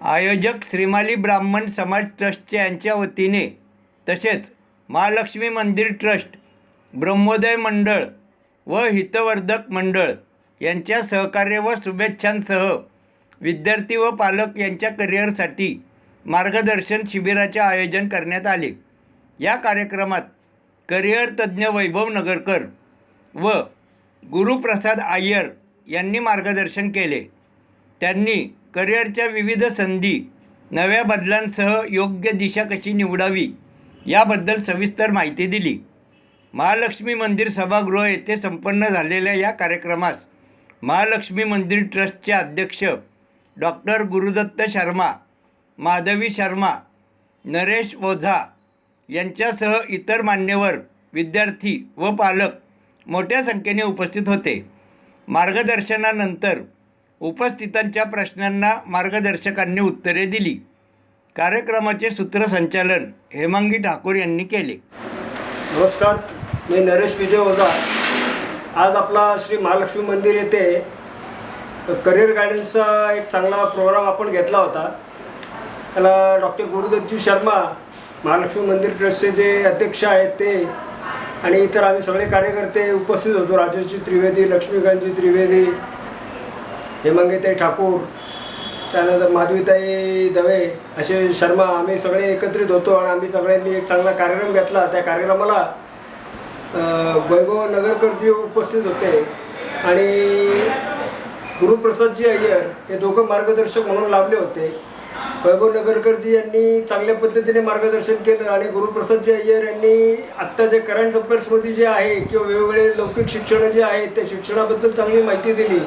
आयोजक श्रीमाली ब्राह्मण समाज ट्रस्टचे यांच्या वतीने तसेच महालक्ष्मी मंदिर ट्रस्ट, ब्रह्मोदय मंडळ व हितवर्धक मंडळ यांच्या सहकार्य व शुभेच्छांसह विद्यार्थी व पालक यांच्या करिअरसाठी मार्गदर्शन शिबिराचे आयोजन करण्यात आले। या कार्यक्रमात करिअर तज्ज्ञ वैभव नगरकर व गुरुप्रसाद अय्यर यांनी मार्गदर्शन केले। त्यांनी करिअरच्या विविध संधी, नव्या बदलांसह योग्य दिशा कशी निवडावी याबद्दल सविस्तर माहिती दिली। महालक्ष्मी मंदिर सभागृह येथे संपन्न झालेल्या या कार्यक्रमास महालक्ष्मी मंदिर ट्रस्टचे अध्यक्ष डॉक्टर गुरुदत्त शर्मा, माधवी शर्मा, नरेश ओझा यांच्यासह इतर मान्यवर, विद्यार्थी व पालक मोठ्या संख्येने उपस्थित होते। मार्गदर्शनानंतर उपस्थितांच्या प्रश्नांना मार्गदर्शकांनी उत्तरे दिली। कार्यक्रमाचे सूत्रसंचालन हेमांगी ठाकूर यांनी केले। नमस्कार, मी नरेश विजय ओझा। आज आपला श्री महालक्ष्मी मंदिर येथे करिअर गायडन्सचा एक चांगला प्रोग्राम आपण घेतला होता। त्याला डॉक्टर गुरुदत्तजी शर्मा, महालक्ष्मी मंदिर ट्रस्टचे जे अध्यक्ष आहेत ते आणि इतर आम्ही सगळे कार्यकर्ते उपस्थित होतो। राजेशजी त्रिवेदी, लक्ष्मीकांतजी त्रिवेदी, हेमांगीताई ठाकूर, त्यानंतर माधवीताई दवे असे शर्मा, आम्ही सगळे एकत्रित होतो आणि आम्ही सगळ्यांनी एक चांगला कार्यक्रम घेतला। त्या कार्यक्रमाला वैभव नगरकरजी उपस्थित होते आणि गुरुप्रसादजी अय्यर हे दोघं मार्गदर्शक म्हणून लाभले होते। वैभव नगरकरजी यांनी चांगल्या पद्धतीने मार्गदर्शन केलं आणि गुरुप्रसादजी अय्यर यांनी आत्ता जे करंट अफेअर्समध्ये जे आहे किंवा वेगवेगळे लौकिक शिक्षण जे आहे त्या शिक्षणाबद्दल चांगली माहिती दिली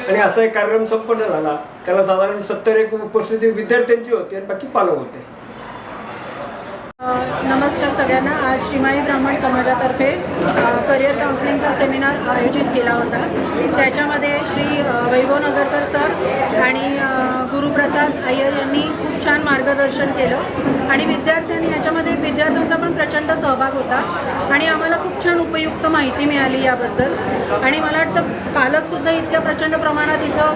आणि असा एक कार्यक्रम संपन्न झाला। त्याला साधारण 70 उपस्थिती विद्यार्थ्यांची होती आणि बाकी पालक होते। नमस्कार सगळ्यांना। आज श्रीमाली ब्राह्मण समाजातर्फे करिअर काउन्सिलिंगचा सेमिनार आयोजित केला होता। त्याच्यामध्ये श्री वैभव नगरकर सर आणि गुरुप्रसाद अय्यर यांनी खूप छान मार्गदर्शन केलं आणि याच्यामध्ये विद्यार्थ्यांचा पण प्रचंड सहभाग होता आणि आम्हाला खूप छान उपयुक्त माहिती मिळाली याबद्दल। आणि मला वाटतं पालकसुद्धा इतक्या प्रचंड प्रमाणात इथं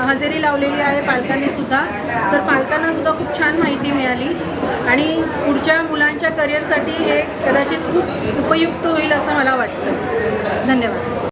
हजेरी लावलेली आहे, पालकांनीसुद्धा। तर पालकांनासुद्धा खूप छान माहिती मिळाली आणि पुढच्या मुलांच्या करिअरसाठी हे कदाचित खूप उपयुक्त होईल असं मला वाटतं। धन्यवाद।